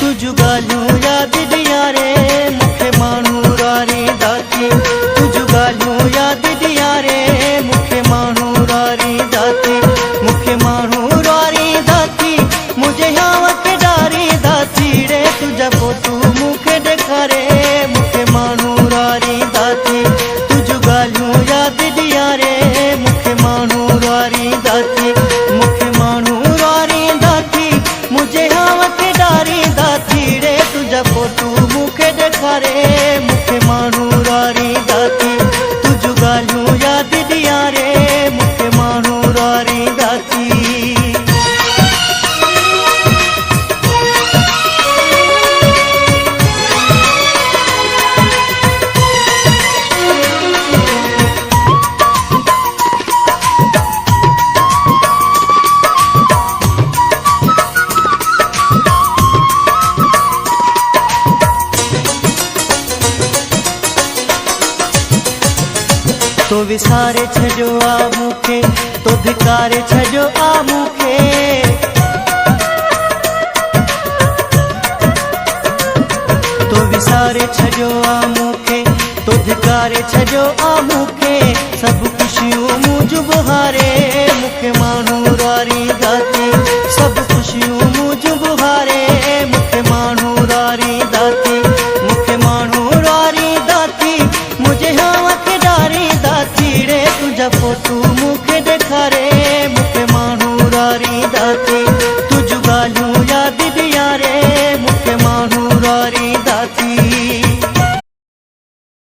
तुझ ॻाल्हियूं यादि ॾियां रे मूंखे माण्हू रारी दाती। तुझ ॻाल्हियूं यादि ॾियां रे मूंखे माण्हू रारी दाती। मूंखे माण्हू रारी दाती मुंहिंजे याव खे ॾारी दाती रे। तुझा फोटू मूंखे ॾेखारे मूंखे माण्हू रारी दाती। तुझ ॻाल्हियूं यादि ॾियां रे मूंखे माण्हू रारी दाती। मूंखे माण्हू रारी दाती मुंहिंजे याव खे ॾारी दाती रे। तुझा फोटू मूंखे ॾेखारे मूंखे माण्हू रारी दाती। तुझ ॻाल्हियूं यादि ॾियां रे मूंखे माण्हू रारी दाती। तो विसारे छॾियो आ मूंखे तो धिकारे छॾियो आ मूंखे। तो विसारे छॾियो आ मूंखे तो धिकारे छॾियो आ मूंखे। सभु ख़ुशियूं मुंहिंजूं बुहारे मूंखे माण्हू रारी दाती। सभु ख़ुशियूं मुंहिंजूं बुहारे मूंखे माण्हू रारी दाती। मूंखे माण्हू रारी दाती मुंहिंजे याव खे ॾारी दाती रे। तुझा फोटू